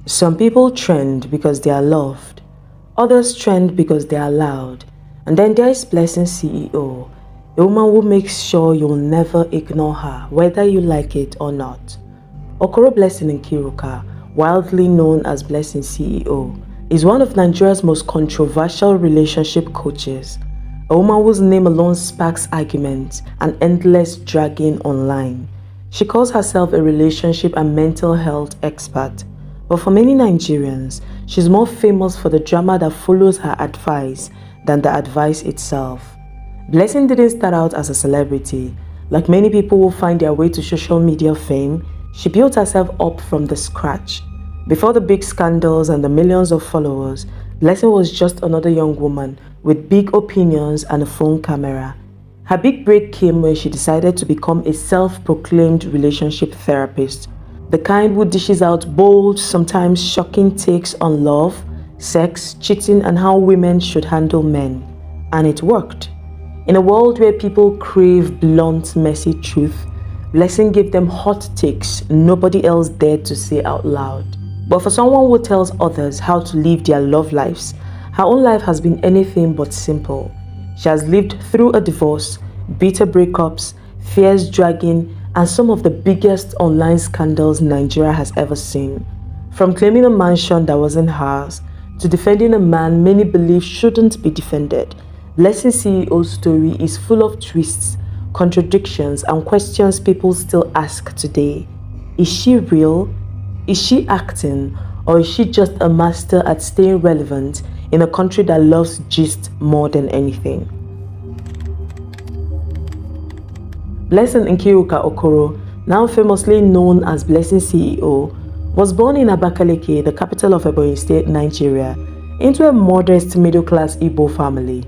Some people trend because they are loved, others trend because they are loud, and then there is Blessing CEO, a woman who makes sure you'll never ignore her, whether you like it or not. Okoro Blessing Nkiruka, widely known as Blessing CEO, is one of Nigeria's most controversial relationship coaches, a woman whose name alone sparks arguments and endless dragging online. She calls herself a relationship and mental health expert, but for many Nigerians, she's more famous for the drama that follows her advice than the advice itself. Blessing didn't start out as a celebrity. Like many people who find their way to social media fame, she built herself up from the scratch. Before the big scandals and the millions of followers, Blessing was just another young woman with big opinions and a phone camera. Her big break came when she decided to become a self-proclaimed relationship therapist, the kind who dishes out bold, sometimes shocking takes on love, sex, cheating, and how women should handle men. And it worked. In a world where people crave blunt, messy truth, Blessing gave them hot takes nobody else dared to say out loud. But for someone who tells others how to live their love lives, her own life has been anything but simple. She has lived through a divorce, bitter breakups, fierce dragging, and some of the biggest online scandals Nigeria has ever seen. From claiming a mansion that wasn't hers, to defending a man many believe shouldn't be defended, Blessing CEO's story is full of twists, contradictions, and questions people still ask today. Is she real? Is she acting? Or is she just a master at staying relevant in a country that loves gist more than anything? Blessing Nkiruka Okoro, now famously known as Blessing CEO, was born in Abakaliki, the capital of Ebonyi State, Nigeria, into a modest middle-class Igbo family.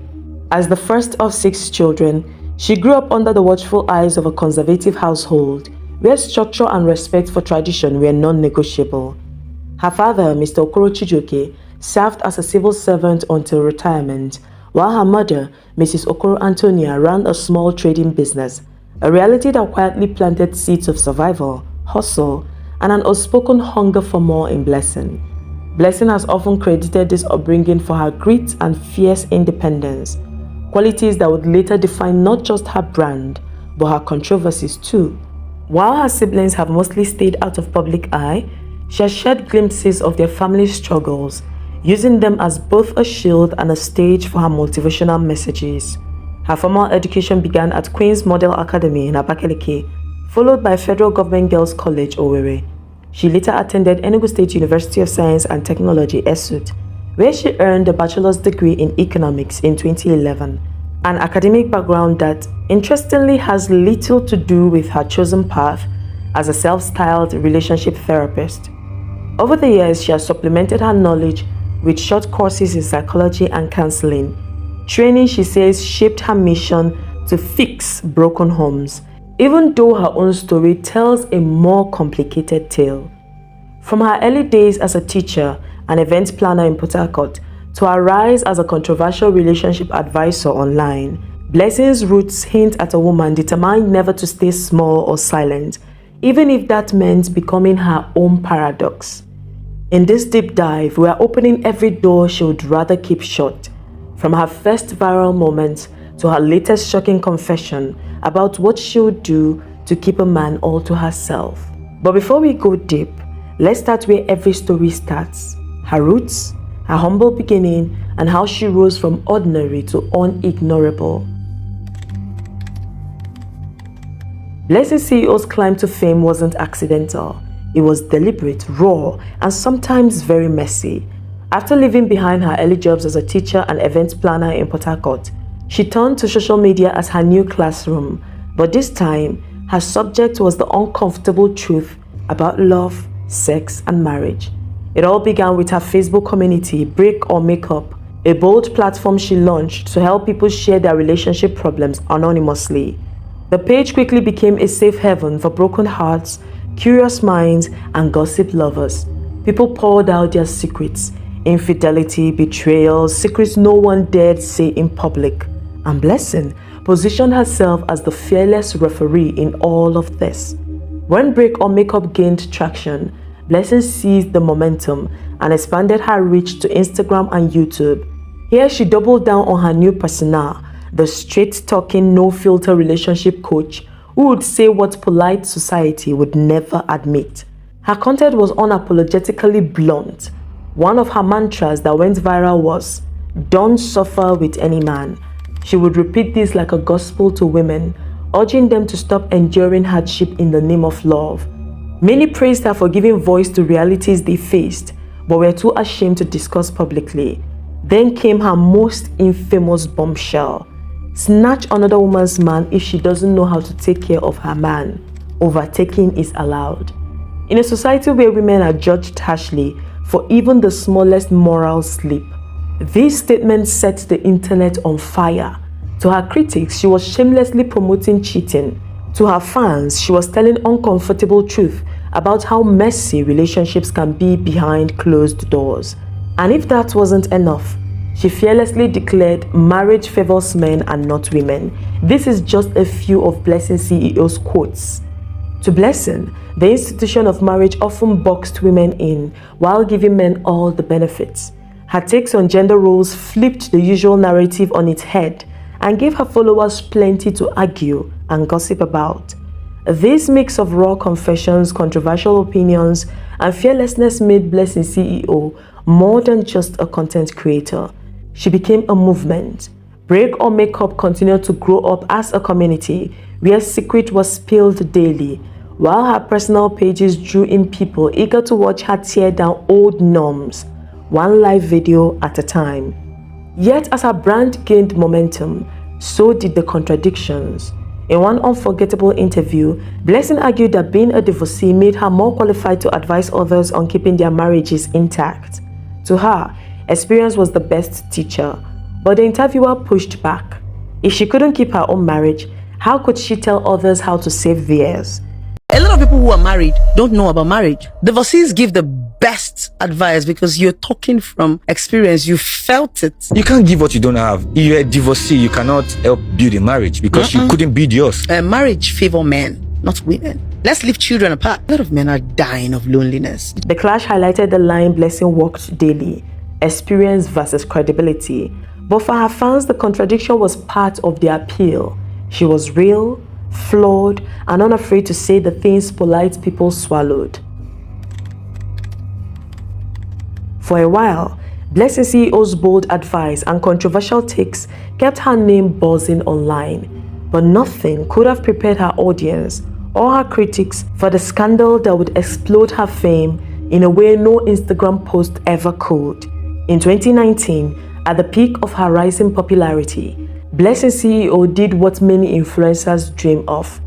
As the first of 6 children, she grew up under the watchful eyes of a conservative household where structure and respect for tradition were non-negotiable. Her father, Mr. Okoro Chijoke, served as a civil servant until retirement, while her mother, Mrs. Okoro Antonia, ran a small trading business, a reality that quietly planted seeds of survival, hustle, and an unspoken hunger for more in Blessing. Blessing has often credited this upbringing for her grit and fierce independence, qualities that would later define not just her brand, but her controversies too. While her siblings have mostly stayed out of public eye, she has shared glimpses of their family struggles, using them as both a shield and a stage for her motivational messages. Her formal education began at Queen's Model Academy in Abakaliki, followed by Federal Government Girls College, Owerri. She later attended Enugu State University of Science and Technology, ESUT, where she earned a bachelor's degree in economics in 2011, an academic background that, interestingly, has little to do with her chosen path as a self-styled relationship therapist. Over the years, she has supplemented her knowledge with short courses in psychology and counseling. Training, she says, shaped her mission to fix broken homes, even though her own story tells a more complicated tale. From her early days as a teacher and event planner in Port Harcourt to her rise as a controversial relationship advisor online, Blessing's roots hint at a woman determined never to stay small or silent, even if that meant becoming her own paradox. In this deep dive, we are opening every door she would rather keep shut, from her first viral moment to her latest shocking confession about what she would do to keep a man all to herself. But before we go deep, let's start where every story starts: her roots, her humble beginning, and how she rose from ordinary to unignorable. Blessing CEO's climb to fame wasn't accidental. It was deliberate, raw, and sometimes very messy. After leaving behind her early jobs as a teacher and event planner in Port Harcourt, she turned to social media as her new classroom. But this time, her subject was the uncomfortable truth about love, sex, and marriage. It all began with her Facebook community, Break or Make Up, a bold platform she launched to help people share their relationship problems anonymously. The page quickly became a safe haven for broken hearts, curious minds, and gossip lovers. People poured out their secrets: infidelity, betrayal, secrets no one dared say in public. And Blessing positioned herself as the fearless referee in all of this. When Break or Make Up gained traction, Blessing seized the momentum and expanded her reach to Instagram and YouTube. Here she doubled down on her new persona, the straight-talking, no-filter relationship coach who would say what polite society would never admit. Her content was unapologetically blunt. One of her mantras that went viral was, "Don't suffer with any man." She would repeat this like a gospel to women, urging them to stop enduring hardship in the name of love. Many praised her for giving voice to realities they faced, but were too ashamed to discuss publicly. Then came her most infamous bombshell. Snatch another woman's man if she doesn't know how to take care of her man. Overtaking is allowed. In a society where women are judged harshly for even the smallest moral slip, this statement set the internet on fire. To her critics, she was shamelessly promoting cheating. To her fans, she was telling uncomfortable truth about how messy relationships can be behind closed doors. And if that wasn't enough, she fearlessly declared marriage favors men and not women. This is just a few of Blessing CEO's quotes. To Blessing, the institution of marriage often boxed women in while giving men all the benefits. Her takes on gender roles flipped the usual narrative on its head and gave her followers plenty to argue and gossip about. This mix of raw confessions, controversial opinions, and fearlessness made Blessing CEO more than just a content creator. She became a movement. Break or Makeup continued to grow up as a community where secret was spilled daily, while her personal pages drew in people eager to watch her tear down old norms, one live video at a time. Yet as her brand gained momentum, so did the contradictions. In one unforgettable interview, Blessing argued that being a divorcee made her more qualified to advise others on keeping their marriages intact. To her, experience was the best teacher, but the interviewer pushed back. If she couldn't keep her own marriage, how could she tell others how to save theirs? A lot of people who are married don't know about marriage. Divorcees give the best advice because you're talking from experience. You felt it. You can't give what you don't have. If you're a divorcee, you cannot help build a marriage because you couldn't build yours. Marriage favor men, not women. Let's leave children apart. A lot of men are dying of loneliness. The clash highlighted the line Blessing walked daily: experience versus credibility. But for her fans, the contradiction was part of the appeal. She was real, flawed, and unafraid to say the things polite people swallowed. For a while, Blessing CEO's bold advice and controversial takes kept her name buzzing online, but nothing could have prepared her audience or her critics for the scandal that would explode her fame in a way no Instagram post ever could. In 2019, at the peak of her rising popularity, Blessing CEO did what many influencers dream of.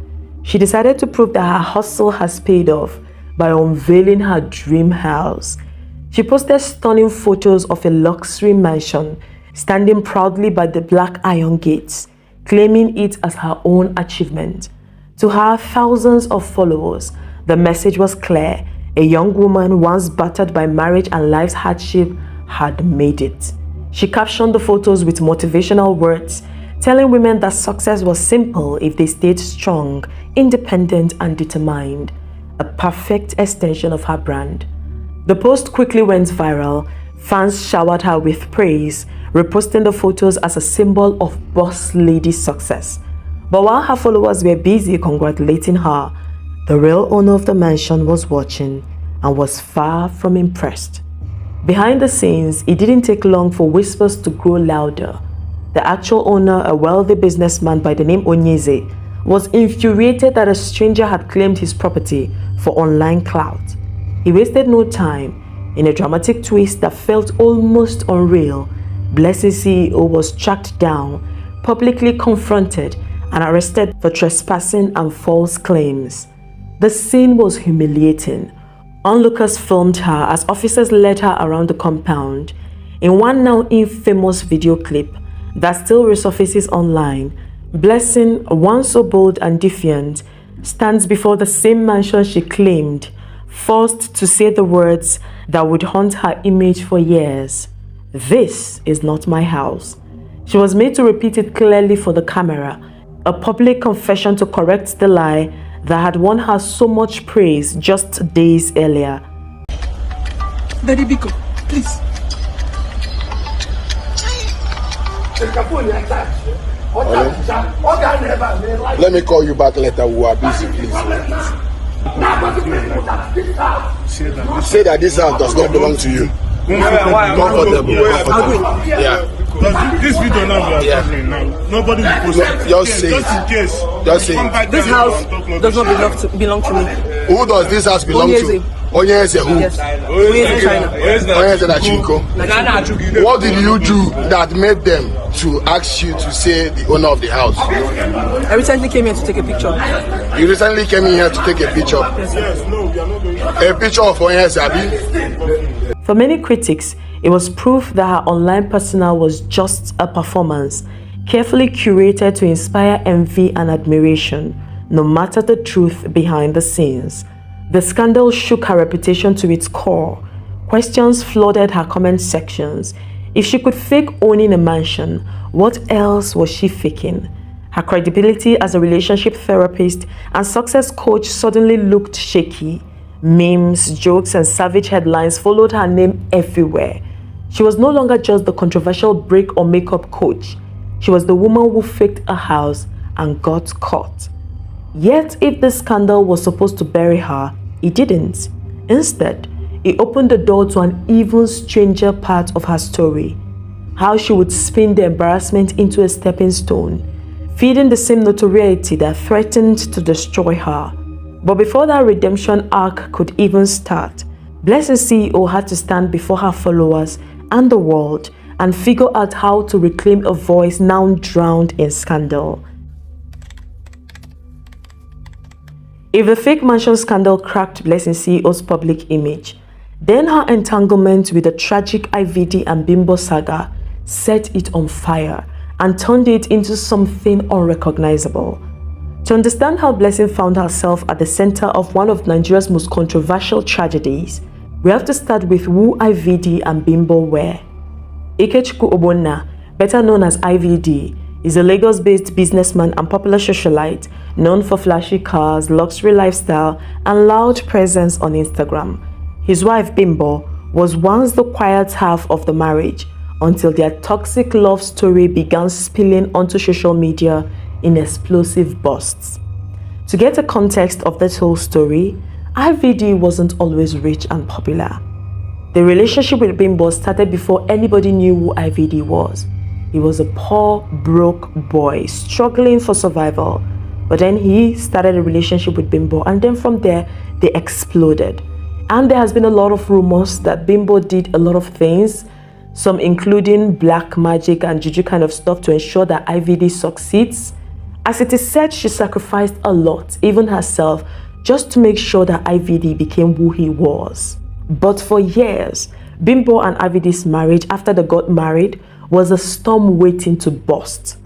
She decided to prove that her hustle has paid off by unveiling her dream house. She posted stunning photos of a luxury mansion standing proudly by the black iron gates, claiming it as her own achievement. To her thousands of followers, the message was clear: a young woman once battered by marriage and life's hardship had made it. She captioned the photos with motivational words, telling women that success was simple if they stayed strong, independent, and determined. A perfect extension of her brand. The post quickly went viral. Fans showered her with praise, reposting the photos as a symbol of boss lady success. But while her followers were busy congratulating her, the real owner of the mansion was watching and was far from impressed. Behind the scenes, it didn't take long for whispers to grow louder. The actual owner, a wealthy businessman by the name Onyeze, was infuriated that a stranger had claimed his property for online clout. He wasted no time. In a dramatic twist that felt almost unreal, Blessing CEO was tracked down, publicly confronted, and arrested for trespassing and false claims. The scene was humiliating. Onlookers filmed her as officers led her around the compound. In one now infamous video clip that still resurfaces online, Blessing, once so bold and defiant, stands before the same mansion she claimed, forced to say the words that would haunt her image for years: "This is not my house." She was made to repeat it clearly for the camera, a public confession to correct the lie that had won her so much praise just days earlier. Daddy Biko, please. Let me call you back later. We are busy, please. Say that this house does not belong to you. Comfortable. Yeah. This video now we are covering now. Nobody will post it. Just say Just in case. Just say This house does not belong to me. Who does this house belong to? Onyeze who? Yes. Onyeze China. Onyeze Nachiko. What did you do that made them to ask you to say the owner of the house? I recently came here to take a picture. You recently came in here to take a picture. Yes, no, we are not going to. A picture of Onyeze, Abi? For many critics, it was proof that her online persona was just a performance, carefully curated to inspire envy and admiration, no matter the truth behind the scenes. The scandal shook her reputation to its core. Questions flooded her comment sections. If she could fake owning a mansion, what else was she faking? Her credibility as a relationship therapist and success coach suddenly looked shaky. Memes, jokes, and savage headlines followed her name everywhere. She was no longer just the controversial break or makeup coach. She was the woman who faked a house and got caught. Yet, if this scandal was supposed to bury her, it didn't. Instead, it opened the door to an even stranger part of her story. How she would spin the embarrassment into a stepping stone, feeding the same notoriety that threatened to destroy her. But before that redemption arc could even start, Blessing CEO had to stand before her followers and the world and figure out how to reclaim a voice now drowned in scandal. If the fake mansion scandal cracked Blessing CEO's public image, then her entanglement with the tragic IVD and Bimbo saga set it on fire and turned it into something unrecognizable. To understand how Blessing found herself at the center of one of Nigeria's most controversial tragedies, we have to start with who IVD and Bimbo were. Ikechukwu Ogbonna, better known as IVD, is a Lagos-based businessman and popular socialite known for flashy cars, luxury lifestyle, and loud presence on Instagram. His wife Bimbo was once the quiet half of the marriage until their toxic love story began spilling onto social media in explosive bursts. To get a context of this whole story, IVD wasn't always rich and popular. The relationship with Bimbo started before anybody knew who IVD was. He was a poor, broke boy struggling for survival. But then he started a relationship with Bimbo, and then from there, they exploded. And there has been a lot of rumors that Bimbo did a lot of things, some including black magic and juju kind of stuff to ensure that IVD succeeds. As it is said, she sacrificed a lot, even herself, just to make sure that IVD became who he was. But for years, Bimbo and IVD's marriage after they got married was a storm waiting to burst.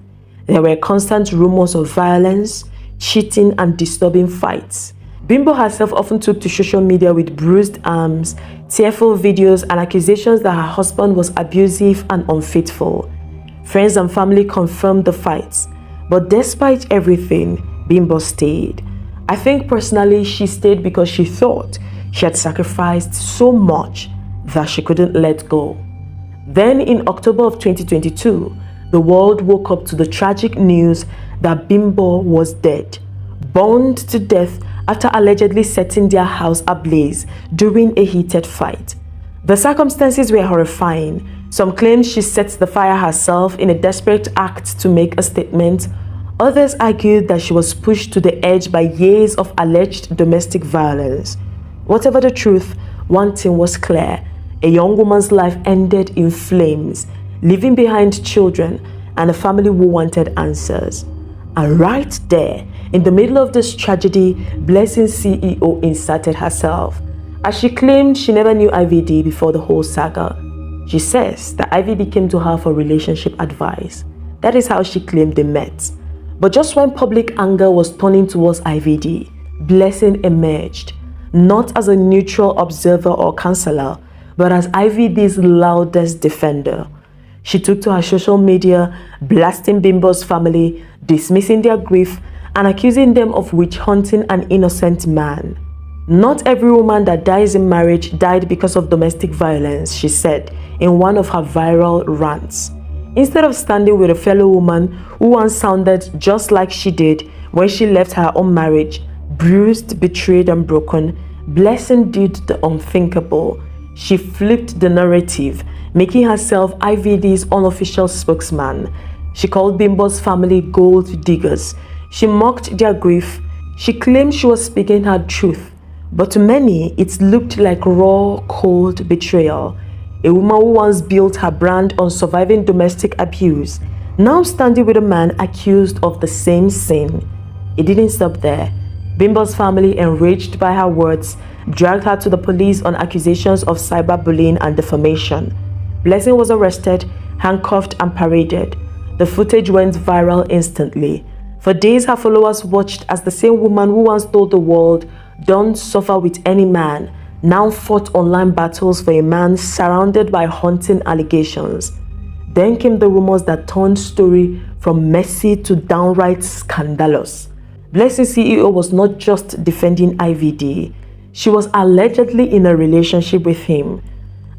There were constant rumors of violence, cheating, and disturbing fights. Bimbo herself often took to social media with bruised arms, tearful videos, and accusations that her husband was abusive and unfaithful. Friends and family confirmed the fights. But despite everything, Bimbo stayed. I think personally she stayed because she thought she had sacrificed so much that she couldn't let go. Then in October of 2022, the world woke up to the tragic news that Bimbo was dead, burned to death after allegedly setting their house ablaze during a heated fight. The circumstances were horrifying. Some claimed she set the fire herself in a desperate act to make a statement. Others argued that she was pushed to the edge by years of alleged domestic violence. Whatever the truth, one thing was clear. A young woman's life ended in flames, leaving behind children and a family who wanted answers. And right there, in the middle of this tragedy, Blessing CEO inserted herself, as she claimed she never knew IVD before the whole saga. She says that IVD came to her for relationship advice. That is how she claimed they met. But just when public anger was turning towards IVD, Blessing emerged, not as a neutral observer or counselor, but as IVD's loudest defender. She took to her social media, blasting Bimbo's family, dismissing their grief, and accusing them of witch hunting an innocent man. Not every woman that dies in marriage died because of domestic violence, she said in one of her viral rants. Instead of standing with a fellow woman who once sounded just like she did when she left her own marriage, bruised, betrayed, and broken, Blessing did the unthinkable. She flipped the narrative, making herself IVD's unofficial spokesman. She called Bimbo's family gold diggers. She mocked their grief. She claimed she was speaking her truth. But to many, it looked like raw, cold betrayal. A woman who once built her brand on surviving domestic abuse, now standing with a man accused of the same sin. It didn't stop there. Bimbo's family, enraged by her words, dragged her to the police on accusations of cyberbullying and defamation. Blessing was arrested, handcuffed, and paraded. The footage went viral instantly. For days, her followers watched as the same woman who once told the world, "Don't suffer with any man," now fought online battles for a man surrounded by haunting allegations. Then came the rumors that turned story from messy to downright scandalous. Blessing CEO was not just defending IVD, she was allegedly in a relationship with him.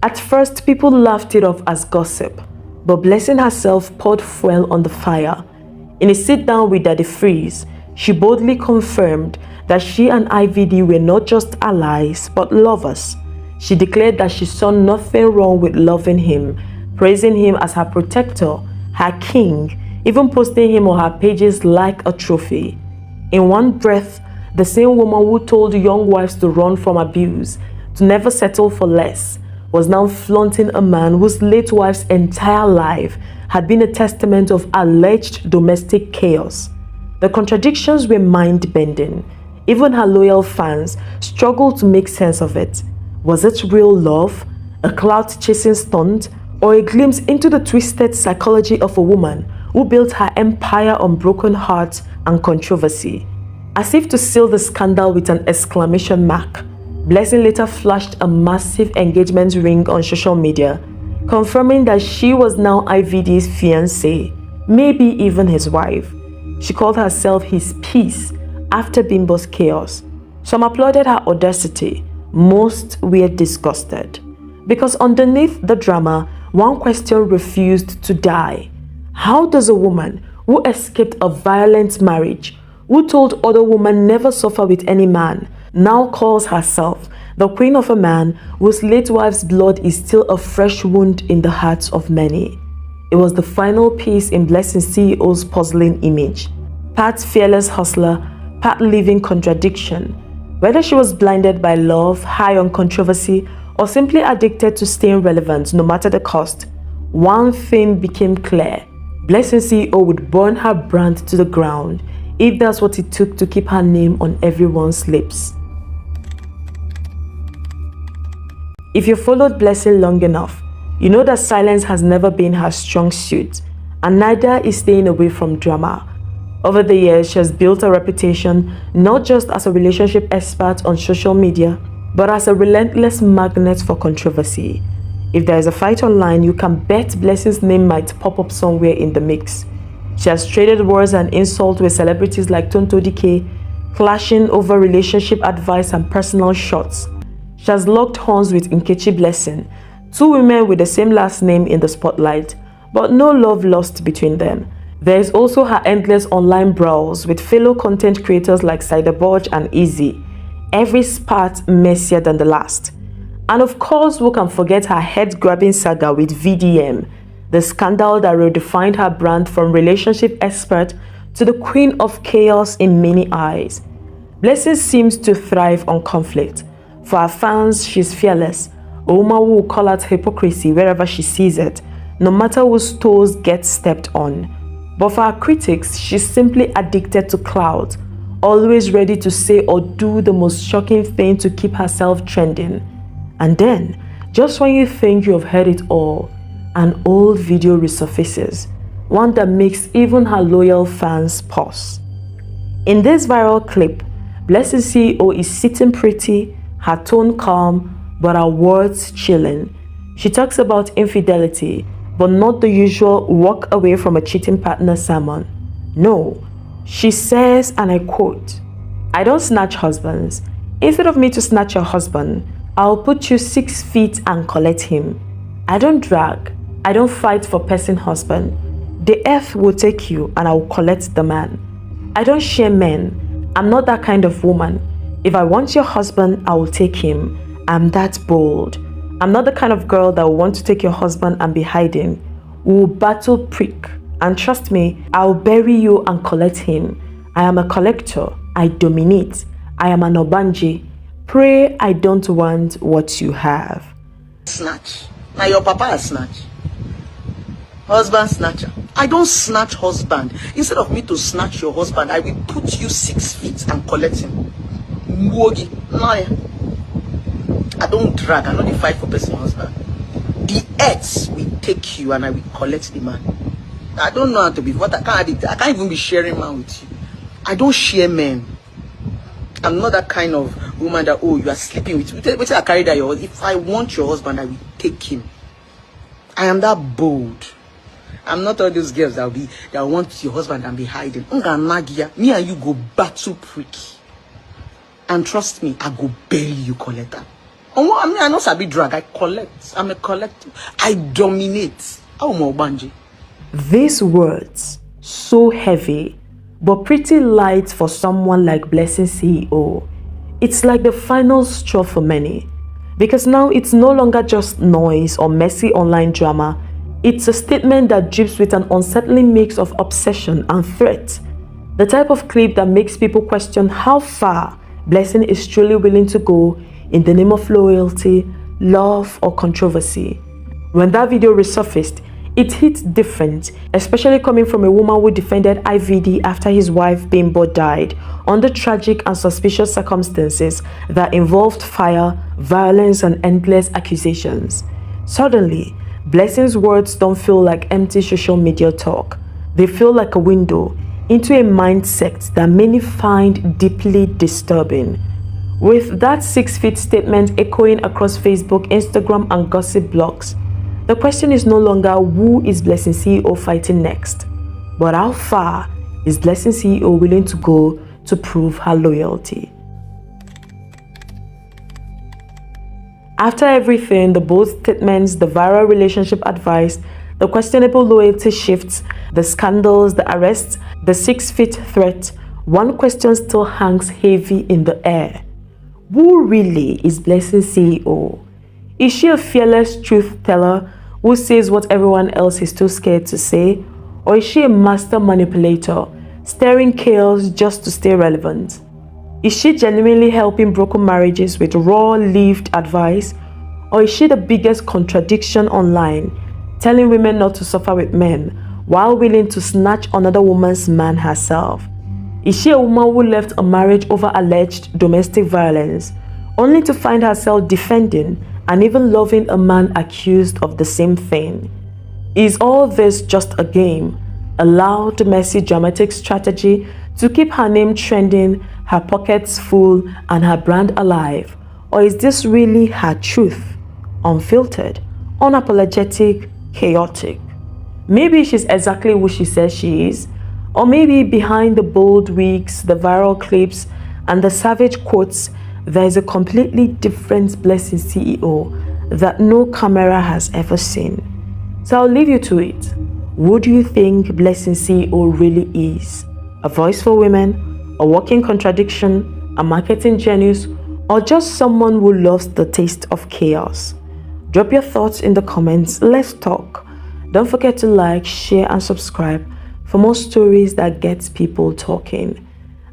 At first, people laughed it off as gossip, but Blessing herself poured fuel on the fire. In a sit-down with Daddy Freeze, she boldly confirmed that she and IVD were not just allies, but lovers. She declared that she saw nothing wrong with loving him, praising him as her protector, her king, even posting him on her pages like a trophy. In one breath, the same woman who told young wives to run from abuse, to never settle for less, was now flaunting a man whose late wife's entire life had been a testament of alleged domestic chaos. The contradictions were mind-bending. Even her loyal fans struggled to make sense of it. Was it real love, a clout-chasing stunt, or a glimpse into the twisted psychology of a woman who built her empire on broken hearts and controversy? As if to seal the scandal with an exclamation mark, Blessing later flashed a massive engagement ring on social media, confirming that she was now IVD's fiancée, maybe even his wife. She called herself his peace after Bimbo's chaos. Some applauded her audacity, most were disgusted. Because underneath the drama, one question refused to die. How does a woman who escaped a violent marriage, who told other women never suffer with any man, now calls herself the queen of a man whose late wife's blood is still a fresh wound in the hearts of many? It was the final piece in Blessing CEO's puzzling image. Part fearless hustler, part living contradiction. Whether she was blinded by love, high on controversy, or simply addicted to staying relevant no matter the cost, one thing became clear. Blessing CEO would burn her brand to the ground if that's what it took to keep her name on everyone's lips. If you followed Blessing long enough, you know that silence has never been her strong suit, and neither is staying away from drama. Over the years, she has built a reputation not just as a relationship expert on social media, but as a relentless magnet for controversy. If there is a fight online, you can bet Blessing's name might pop up somewhere in the mix. She has traded words and insults with celebrities like Tonto Dike, clashing over relationship advice and personal shots. She has locked horns with Nkechi Blessing, two women with the same last name in the spotlight, but no love lost between them. There is also her endless online brawls with fellow content creators like Cyberborg and Easy, every spat messier than the last. And of course, who can forget her head-grabbing saga with VDM, the scandal that redefined her brand from relationship expert to the queen of chaos in many eyes. Blessing seems to thrive on conflict. For her fans, she's fearless, a woman who will call out hypocrisy wherever she sees it, no matter whose toes get stepped on. But for her critics, she's simply addicted to clout, always ready to say or do the most shocking thing to keep herself trending. And then, just when you think you have heard it all, an old video resurfaces, one that makes even her loyal fans pause. In this viral clip, Blessing CEO is sitting pretty, her tone calm, but her words chilling. She talks about infidelity, but not the usual walk away from a cheating partner sermon. No, she says, and I quote, "I don't snatch husbands. Instead of me to snatch your husband, I'll put you 6 feet and collect him. I don't drag. I don't fight for person husband. The earth will take you and I will collect the man. I don't share men. I'm not that kind of woman. If I want your husband, I will take him. I'm that bold. I'm not the kind of girl that will want to take your husband and be hiding. We will battle prick. And trust me, I'll bury you and collect him. I am a collector. I dominate. I am an obanji. Pray I don't want what you have. Snatch. Now your papa has snatch. Husband snatcher. I don't snatch husband. Instead of me to snatch your husband, I will put you 6 feet and collect him. Mwogi. Liar. I don't drag. I don't fight for person husband. The earth will take you and I will collect the man. I don't know how to be. What I can't even be sharing man with you. I don't share men. I'm not that kind of woman that, oh, you are sleeping with me. Wait till I carry that your husband. If I want your husband, I will take him. I am that bold. I'm not all those girls that want your husband and be hiding. Me and you go battle prick. And trust me, I go bury you, collector. I mean, I know sabi drag. I collect. I'm a collector. I dominate. These words, so heavy, but pretty light for someone like Blessing CEO. It's like the final straw for many. Because now it's no longer just noise or messy online drama. It's a statement that drips with an unsettling mix of obsession and threat. The type of clip that makes people question how far Blessing is truly willing to go in the name of loyalty, love, or controversy. When that video resurfaced, it hit different, especially coming from a woman who defended IVD after his wife Bimbo died under tragic and suspicious circumstances that involved fire, violence, and endless accusations. Suddenly, Blessing's words don't feel like empty social media talk. They feel like a window into a mindset that many find deeply disturbing. With that 6 feet statement echoing across Facebook, Instagram, and gossip blogs, the question is no longer who is Blessing CEO fighting next, but how far is Blessing CEO willing to go to prove her loyalty. After everything, the bold statements, the viral relationship advice, the questionable loyalty shifts, the scandals, the arrests, the 6 feet threat, one question still hangs heavy in the air. Who really is Blessing CEO? Is she a fearless truth teller who says what everyone else is too scared to say? Or is she a master manipulator, stirring chaos just to stay relevant? Is she genuinely helping broken marriages with raw, lived advice? Or is she the biggest contradiction online, telling women not to suffer with men while willing to snatch another woman's man herself? Is she a woman who left a marriage over alleged domestic violence, only to find herself defending and even loving a man accused of the same thing? Is all this just a game, a loud, messy, dramatic strategy to keep her name trending, her pockets full, and her brand alive? Or is this really her truth? Unfiltered, unapologetic, chaotic. Maybe she's exactly who she says she is. Or maybe behind the bold wigs, the viral clips, and the savage quotes, there is a completely different Blessing CEO that no camera has ever seen. So I'll leave you to it. Who do you think Blessing CEO really is? A voice for women, a walking contradiction, a marketing genius, or just someone who loves the taste of chaos? Drop your thoughts in the comments. Let's talk. Don't forget to like, share, and subscribe for more stories that gets people talking.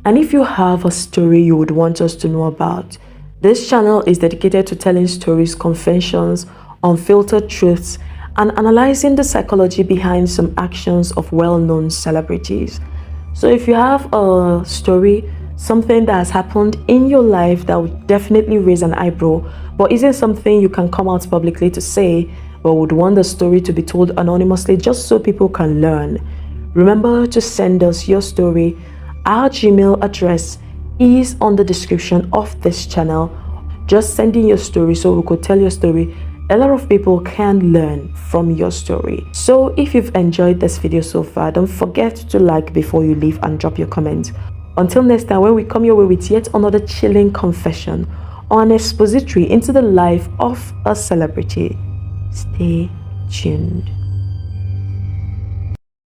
And if you have a story you would want us to know about, this channel is dedicated to telling stories, confessions, unfiltered truths, and analyzing the psychology behind some actions of well-known celebrities. So if you have a story, something that has happened in your life that would definitely raise an eyebrow, but isn't something you can come out publicly to say, but would want the story to be told anonymously just so people can learn, remember to send us your story. Our Gmail address is on the description of this channel. Just send in your story so we could tell your story. A lot of people can learn from your story. So if you've enjoyed this video so far, don't forget to like before you leave and drop your comment. Until next time, when we come your way with yet another chilling confession or an expository into the life of a celebrity, stay tuned.